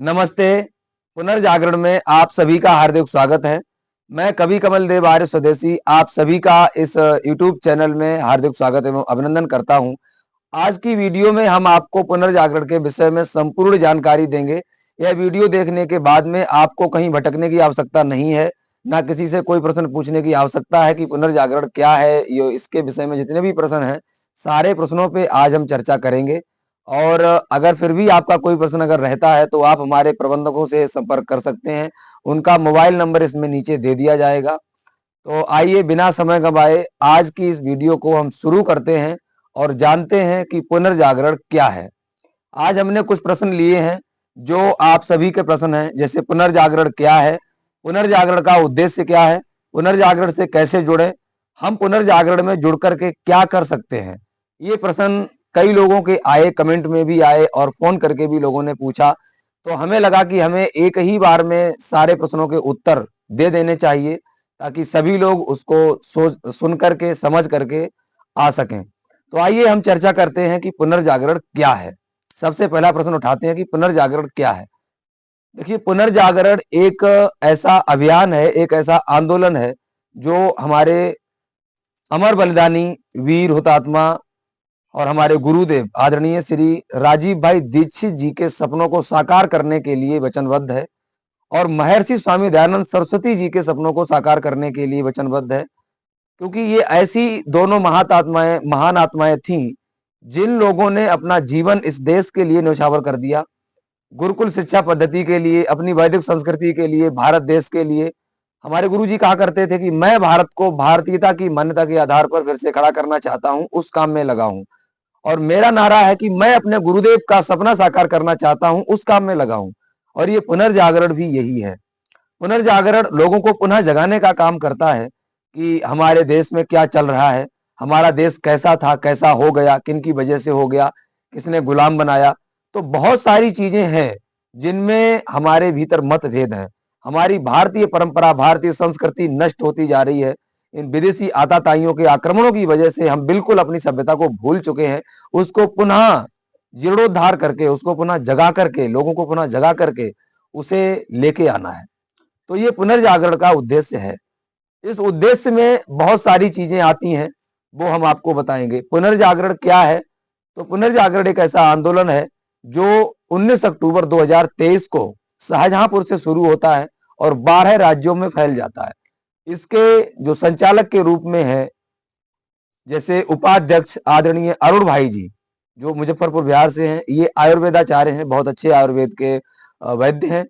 नमस्ते। पुनर्जागरण में आप सभी का हार्दिक स्वागत है। मैं कवि कमल देव आर्य स्वदेशी आप सभी का इस यूट्यूब चैनल में हार्दिक स्वागत एवं अभिनंदन करता हूं। आज की वीडियो में हम आपको पुनर्जागरण के विषय में संपूर्ण जानकारी देंगे। यह वीडियो देखने के बाद में आपको कहीं भटकने की आवश्यकता नहीं है, ना किसी से कोई प्रश्न पूछने की आवश्यकता है कि पुनर्जागरण क्या है। ये इसके विषय में जितने भी प्रश्न हैं, सारे प्रश्नों पे आज हम चर्चा करेंगे। और अगर फिर भी आपका कोई प्रश्न अगर रहता है तो आप हमारे प्रबंधकों से संपर्क कर सकते हैं। उनका मोबाइल नंबर इसमें नीचे दे दिया जाएगा। तो आइए बिना समय गंवाए आज की इस वीडियो को हम शुरू करते हैं और जानते हैं कि पुनर्जागरण क्या है। आज हमने कुछ प्रश्न लिए हैं जो आप सभी के प्रश्न हैं, जैसे पुनर्जागरण क्या है, पुनर्जागरण का उद्देश्य क्या है, पुनर्जागरण से कैसे जुड़े, हम पुनर्जागरण में जुड़ करके क्या कर सकते हैं। ये प्रश्न कई लोगों के आए, कमेंट में भी आए और फोन करके भी लोगों ने पूछा। तो हमें लगा कि हमें एक ही बार में सारे प्रश्नों के उत्तर दे देने चाहिए ताकि सभी लोग उसको सोच सुन करके समझ करके आ सकें। तो आइए हम चर्चा करते हैं कि पुनर्जागरण क्या है। सबसे पहला प्रश्न उठाते हैं कि पुनर्जागरण क्या है। देखिए, पुनर्जागरण एक ऐसा अभियान है, एक ऐसा आंदोलन है जो हमारे अमर बलिदानी वीर हुतात्मा और हमारे गुरुदेव आदरणीय श्री राजीव भाई दीक्षित जी के सपनों को साकार करने के लिए वचनबद्ध है और महर्षि स्वामी दयानंद सरस्वती जी के सपनों को साकार करने के लिए वचनबद्ध है। क्योंकि ये ऐसी दोनों महान आत्माएं थीं जिन लोगों ने अपना जीवन इस देश के लिए न्यौछावर कर दिया, गुरुकुल शिक्षा पद्धति के लिए, अपनी वैदिक संस्कृति के लिए, भारत देश के लिए। हमारे गुरुजी कहा करते थे कि मैं भारत को भारतीयता की मान्यता के आधार पर फिर से खड़ा करना चाहता हूं, उस काम में लगा हूं। और मेरा नारा है कि मैं अपने गुरुदेव का सपना साकार करना चाहता हूं, उस काम में लगा हूं। और ये पुनर्जागरण भी यही है। पुनर्जागरण लोगों को पुनः जगाने का काम करता है कि हमारे देश में क्या चल रहा है, हमारा देश कैसा था, कैसा हो गया, किन की वजह से हो गया, किसने गुलाम बनाया। तो बहुत सारी चीजें हैं जिनमें हमारे भीतर मतभेद है। हमारी भारतीय परंपरा, भारतीय संस्कृति नष्ट होती जा रही है। इन विदेशी आताताइयों के आक्रमणों की वजह से हम बिल्कुल अपनी सभ्यता को भूल चुके हैं। उसको पुनः जीर्णोद्धार करके, उसको पुनः जगा करके, लोगों को पुनः जगा करके उसे लेके आना है। तो ये पुनर्जागरण का उद्देश्य है। इस उद्देश्य में बहुत सारी चीजें आती हैं, वो हम आपको बताएंगे। पुनर्जागरण क्या है? तो पुनर्जागरण एक ऐसा आंदोलन है जो 19 अक्टूबर 2023 को शाहजहांपुर से शुरू होता है और 12 राज्यों में फैल जाता है। इसके जो संचालक के रूप में है, जैसे उपाध्यक्ष आदरणीय अरुण भाई जी, जो मुजफ्फरपुर बिहार से हैं। ये आयुर्वेदाचार्य हैं, बहुत अच्छे आयुर्वेद के वैद्य हैं।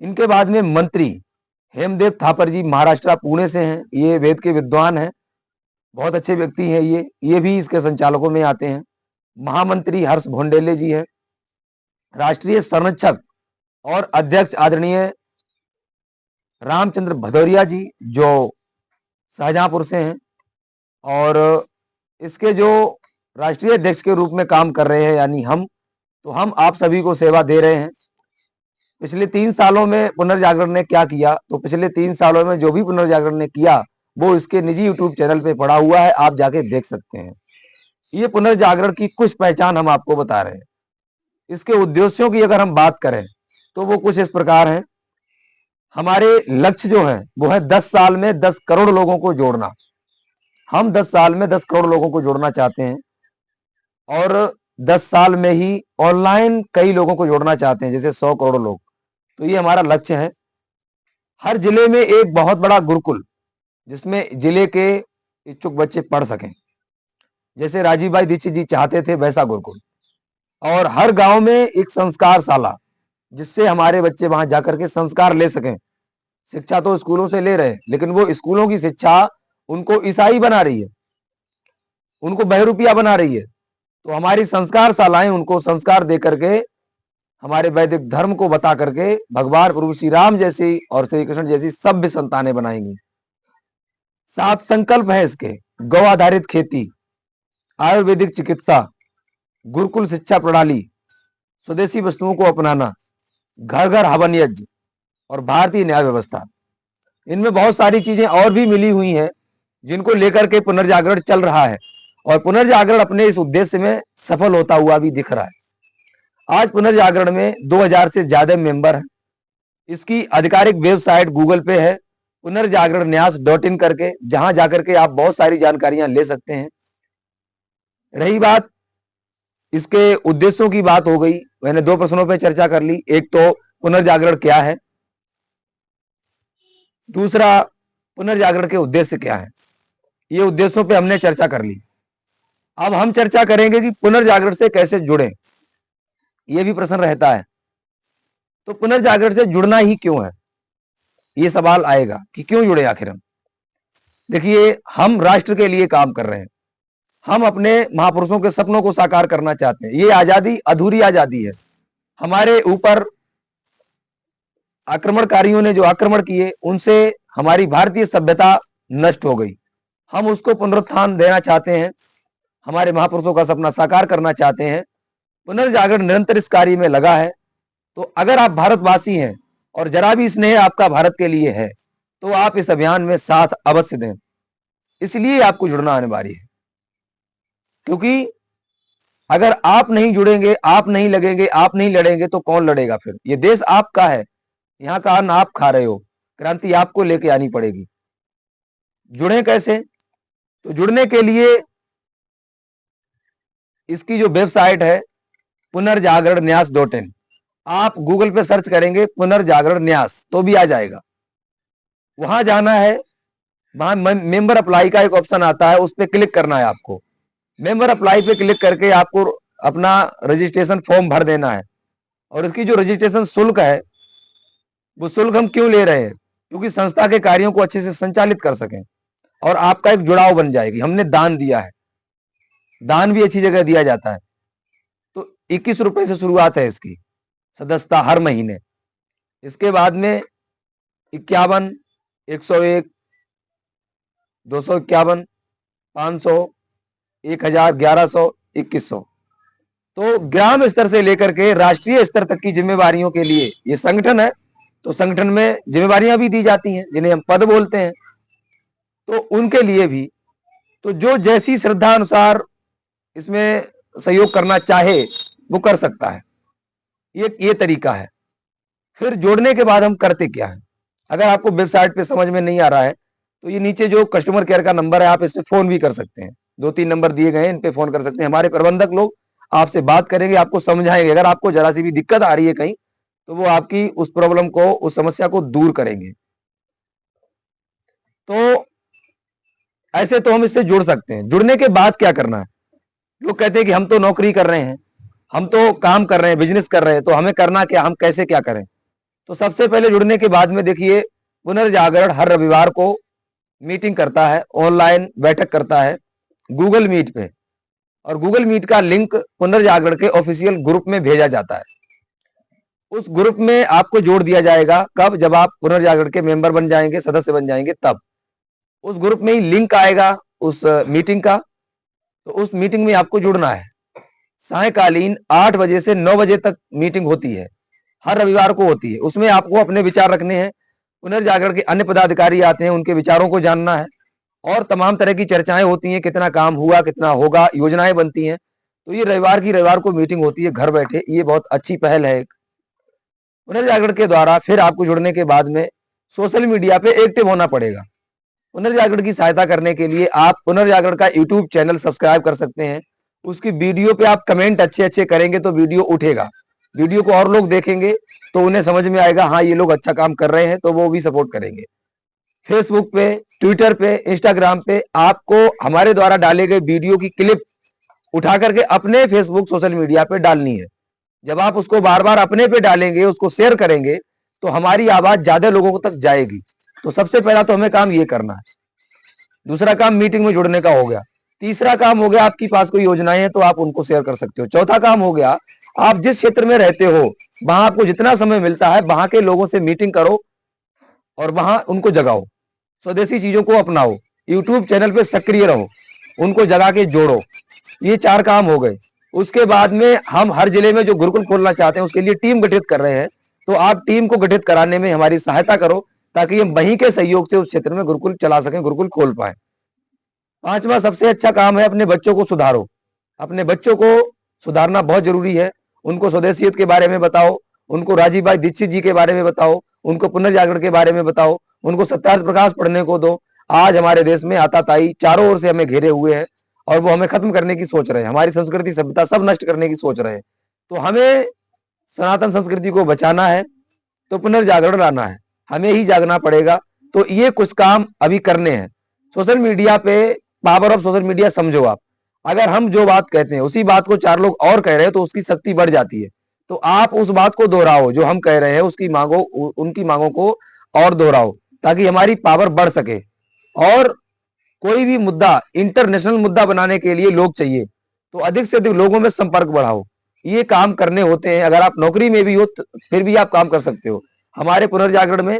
इनके बाद में मंत्री हेमदेव थापर जी महाराष्ट्र पुणे से हैं। ये वेद के विद्वान हैं, बहुत अच्छे व्यक्ति हैं। ये भी इसके संचालकों में आते हैं। महामंत्री हर्ष भोंडेले जी हैं। राष्ट्रीय संरक्षक और अध्यक्ष आदरणीय रामचंद्र भदौरिया जी, जो शाहजहांपुर से हैं। और इसके जो राष्ट्रीय अध्यक्ष के रूप में काम कर रहे हैं यानी हम, तो हम आप सभी को सेवा दे रहे हैं। पिछले 3 सालों में पुनर्जागरण ने क्या किया, तो पिछले 3 सालों में जो भी पुनर्जागरण ने किया वो इसके निजी यूट्यूब चैनल पे पड़ा हुआ है, आप जाके देख सकते हैं। ये पुनर्जागरण की कुछ पहचान हम आपको बता रहे हैं। इसके उद्देश्यों की अगर हम बात करें तो वो कुछ इस प्रकार हैं। हमारे लक्ष्य जो है वो है 10 साल में 10 करोड़ लोगों को जोड़ना। हम 10 साल में 10 करोड़ लोगों को जोड़ना चाहते हैं और 10 साल में ही ऑनलाइन कई लोगों को जोड़ना चाहते हैं, जैसे 100 करोड़ लोग। तो ये हमारा लक्ष्य है। हर जिले में एक बहुत बड़ा गुरुकुल, जिसमें जिले के इच्छुक बच्चे पढ़ सकें, जैसे राजीव भाई दीक्षित जी चाहते थे वैसा गुरुकुल। और हर गांव में एक संस्कार शाला, जिससे हमारे बच्चे वहां जाकर के संस्कार ले सकें। शिक्षा तो स्कूलों से ले रहे हैं, लेकिन वो स्कूलों की शिक्षा उनको ईसाई बना रही है, उनको बहरूपिया बना रही है। तो हमारी संस्कार शालाएं उनको संस्कार दे करके, हमारे वैदिक धर्म को बता करके भगवान प्रभु श्री राम जैसी और श्री कृष्ण जैसी सभ्य संतानें बनाएंगी। 7 संकल्प है इसके: गौ आधारित खेती, आयुर्वेदिक चिकित्सा, गुरुकुल शिक्षा प्रणाली, स्वदेशी वस्तुओं को अपनाना, घर घर हवन यज्ञ और भारतीय न्याय व्यवस्था। इनमें बहुत सारी चीजें और भी मिली हुई हैं जिनको लेकर के पुनर्जागरण चल रहा है और पुनर्जागरण अपने इस उद्देश्य में सफल होता हुआ भी दिख रहा है। आज पुनर्जागरण में 2000 से ज्यादा मेंबर हैं। इसकी आधिकारिक वेबसाइट गूगल पे है, पुनर्जागरण न्यास .in करके, जहां जाकर के आप बहुत सारी जानकारियां ले सकते हैं। रही बात इसके उद्देश्यों की, बात हो गई। मैंने 2 प्रश्नों पे चर्चा कर ली, एक तो पुनर्जागरण क्या है, दूसरा पुनर्जागरण के उद्देश्य क्या है। ये उद्देश्यों पे हमने चर्चा कर ली। अब हम चर्चा करेंगे कि पुनर्जागरण से कैसे जुड़ें। ये भी प्रश्न रहता है, तो पुनर्जागरण से जुड़ना ही क्यों है, ये सवाल आएगा कि क्यों जुड़े आखिर हम। देखिए, हम राष्ट्र के लिए काम कर रहे हैं, हम अपने महापुरुषों के सपनों को साकार करना चाहते हैं। ये आजादी अधूरी आजादी है। हमारे ऊपर आक्रमणकारियों ने जो आक्रमण किए, उनसे हमारी भारतीय सभ्यता नष्ट हो गई। हम उसको पुनरुत्थान देना चाहते हैं, हमारे महापुरुषों का सपना साकार करना चाहते हैं। पुनर्जागरण निरंतर इस कार्य में लगा है। तो अगर आप भारतवासी हैं और जरा भी स्नेह आपका भारत के लिए है, तो आप इस अभियान में साथ अवश्य दें। इसलिए आपको जुड़ना अनिवार्य है, क्योंकि अगर आप नहीं जुड़ेंगे, आप नहीं लगेंगे, आप नहीं लड़ेंगे, तो कौन लड़ेगा फिर। ये देश आपका है, यहाँ का अन्न आप खा रहे हो, क्रांति आपको लेके आनी पड़ेगी। जुड़े कैसे? तो जुड़ने के लिए इसकी जो वेबसाइट है पुनर्जागरण न्यास .in, आप गूगल पे सर्च करेंगे पुनर्जागरण न्यास तो भी आ जाएगा। वहां जाना है, वहां मेंबर अप्लाई का एक ऑप्शन आता है, उस पर क्लिक करना है आपको। मेंबर अप्लाई पे क्लिक करके आपको अपना रजिस्ट्रेशन फॉर्म भर देना है। और इसकी जो रजिस्ट्रेशन शुल्क है, वो शुल्क हम क्यों ले रहे हैं, क्योंकि संस्था के कार्यों को अच्छे से संचालित कर सकें और आपका एक जुड़ाव बन जाएगी। हमने दान दिया है, दान भी अच्छी जगह दिया जाता है। तो 21 रुपए से शुरुआत है इसकी सदस्यता हर महीने। इसके बाद में 51, 101, 251, 500, 1000, 1100, 2100। तो ग्राम स्तर से लेकर के राष्ट्रीय स्तर तक की जिम्मेवारियों के लिए ये संगठन है। तो संगठन में जिम्मेवारियां भी दी जाती हैं, जिन्हें हम पद बोलते हैं। तो उनके लिए भी, तो जो जैसी श्रद्धा अनुसार इसमें सहयोग करना चाहे वो कर सकता है। ये तरीका है। फिर जोड़ने के बाद हम करते क्या है, अगर आपको वेबसाइट पे समझ में नहीं आ रहा है, तो ये नीचे जो कस्टमर केयर का नंबर है, आप इस पे फोन भी कर सकते हैं। 2-3 नंबर दिए गए हैं, इन पे फोन कर सकते हैं। हमारे प्रबंधक लोग आपसे बात करेंगे, आपको समझाएंगे। अगर आपको जरा सी भी दिक्कत आ रही है कहीं, तो वो आपकी उस प्रॉब्लम को, उस समस्या को दूर करेंगे। तो ऐसे तो हम इससे जुड़ सकते हैं। जुड़ने के बाद क्या करना है? लोग कहते हैं कि हम तो नौकरी कर रहे हैं, हम तो काम कर रहे हैं, बिजनेस कर रहे हैं, तो हमें करना क्या, हम कैसे क्या करें। तो सबसे पहले जुड़ने के बाद में देखिए, पुनर्जागरण हर रविवार को मीटिंग करता है, ऑनलाइन बैठक करता है गूगल मीट पे। और गूगल मीट का लिंक पुनर्जागरण के ऑफिशियल ग्रुप में भेजा जाता है। उस ग्रुप में आपको जोड़ दिया जाएगा। कब? जब आप पुनर्जागरण के मेंबर बन जाएंगे, सदस्य बन जाएंगे, तब उस ग्रुप में ही लिंक आएगा उस मीटिंग का। तो उस मीटिंग में आपको जुड़ना है। सायकालीन 8 बजे से 9 बजे तक मीटिंग होती है, हर रविवार को होती है। उसमें आपको अपने विचार रखने हैं। पुनर्जागरण के अन्य पदाधिकारी आते हैं, उनके विचारों को जानना है। और तमाम तरह की चर्चाएं होती हैं, कितना काम हुआ, कितना होगा, योजनाएं बनती हैं। तो ये रविवार को मीटिंग होती है घर बैठे। ये बहुत अच्छी पहल है। पुनर्जागरण के द्वारा फिर आपको जुड़ने के बाद में सोशल मीडिया पे एक्टिव होना पड़ेगा। पुनर्जागरण की सहायता करने के लिए आप पुनर्जागरण का यूट्यूब चैनल सब्सक्राइब कर सकते हैं। उसकी वीडियो पे आप कमेंट अच्छे अच्छे करेंगे तो वीडियो उठेगा। वीडियो को और लोग देखेंगे तो उन्हें समझ में आएगा, हाँ ये लोग अच्छा काम कर रहे हैं, तो वो भी सपोर्ट करेंगे। फेसबुक पे, ट्विटर पे, इंस्टाग्राम पे आपको हमारे द्वारा डाले गए वीडियो की क्लिप उठा करके अपने फेसबुक सोशल मीडिया पे डालनी है। जब आप उसको बार बार अपने पे डालेंगे, उसको शेयर करेंगे, तो हमारी आवाज ज्यादा लोगों तक जाएगी। तो सबसे पहला तो हमें काम ये करना है। दूसरा काम मीटिंग में जुड़ने का हो गया। तीसरा काम हो गया, आपके पास कोई योजनाएं हैं तो आप उनको शेयर कर सकते हो। चौथा काम हो गया, आप जिस क्षेत्र में रहते हो वहां आपको जितना समय मिलता है, वहां के लोगों से मीटिंग करो और वहां उनको जगाओ, स्वदेशी चीजों को अपनाओ, यूट्यूब चैनल पे सक्रिय रहो, उनको जगा के जोड़ो। ये 4 काम हो गए। उसके बाद में हम हर जिले में जो गुरुकुल खोलना चाहते हैं, उसके लिए टीम गठित कर रहे हैं। तो आप टीम को गठित कराने में हमारी सहायता करो, ताकि हम वहीं के सहयोग से उस क्षेत्र में गुरुकुल चला सकें, गुरुकुल खोल पाए। 5वां सबसे अच्छा काम है, अपने बच्चों को सुधारो। अपने बच्चों को सुधारना बहुत जरूरी है। उनको स्वदेशियत के बारे में बताओ, उनको राजीव भाई दीक्षित जी के बारे में बताओ, उनको पुनर्जागरण के बारे में बताओ, उनको सत्यार्थ प्रकाश पढ़ने को दो। आज हमारे देश में आताताई चारों ओर से हमें घेरे हुए हैं और वो हमें खत्म करने की सोच रहे हैं, हमारी संस्कृति सभ्यता सब नष्ट करने की सोच रहे हैं। तो हमें सनातन संस्कृति को बचाना है तो पुनर्जागरण लाना है, हमें ही जागना पड़ेगा। तो ये कुछ काम अभी करने हैं। सोशल मीडिया पे पावर ऑफ सोशल मीडिया समझो आप, अगर हम जो बात कहते हैं उसी बात को चार लोग और कह रहे हैं तो उसकी शक्ति बढ़ जाती है। तो आप उस बात को दोहराओ, जो हम कह रहे हैं उसकी मांगो, उनकी मांगों को और दोहराओ ताकि हमारी पावर बढ़ सके। और कोई भी मुद्दा इंटरनेशनल मुद्दा बनाने के लिए लोग चाहिए, तो अधिक से अधिक लोगों में संपर्क बढ़ाओ। ये काम करने होते हैं। अगर आप नौकरी में भी हो फिर भी आप काम कर सकते हो। हमारे पुनर्जागरण में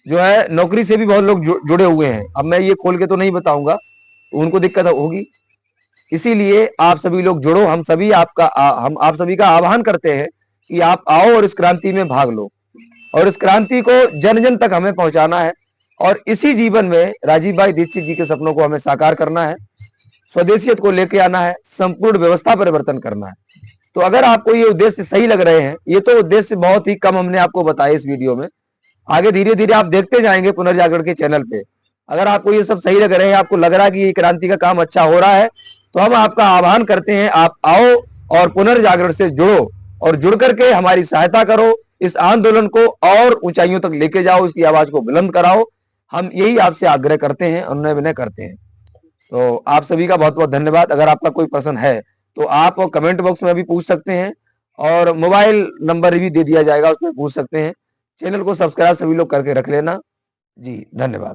जो है नौकरी से भी बहुत लोग जुड़े हुए हैं। अब मैं ये खोल के तो नहीं बताऊंगा, उनको दिक्कत होगी, इसीलिए आप सभी लोग जुड़ो। हम आप सभी का आह्वान करते हैं कि आप आओ और इस क्रांति में भाग लो, और इस क्रांति को जन जन तक हमें पहुंचाना है। और इसी जीवन में राजीव भाई दीक्षित जी के सपनों को हमें साकार करना है, स्वदेशियत को लेके आना है, संपूर्ण व्यवस्था परिवर्तन करना है। तो अगर आपको ये उद्देश्य सही लग रहे हैं, ये तो उद्देश्य बहुत ही कम हमने आपको बताया इस वीडियो में, आगे धीरे धीरे आप देखते जाएंगे पुनर्जागरण के चैनल पे। अगर आपको ये सब सही लग रहे हैं, आपको लग रहा है कि ये क्रांति का काम अच्छा हो रहा है, तो हम आपका आह्वान करते हैं, आप आओ और पुनर्जागरण से जुड़ो और जुड़ करके हमारी सहायता करो, इस आंदोलन को और ऊंचाइयों तक लेके जाओ, इसकी आवाज को बुलंद कराओ। हम यही आपसे आग्रह करते हैं, अनुनय विनय करते हैं। तो आप सभी का बहुत बहुत धन्यवाद। अगर आपका कोई प्रश्न है तो आप कमेंट बॉक्स में भी पूछ सकते हैं, और मोबाइल नंबर भी दे दिया जाएगा, उसमें पूछ सकते हैं। चैनल को सब्सक्राइब सभी लोग करके रख लेना। जी धन्यवाद।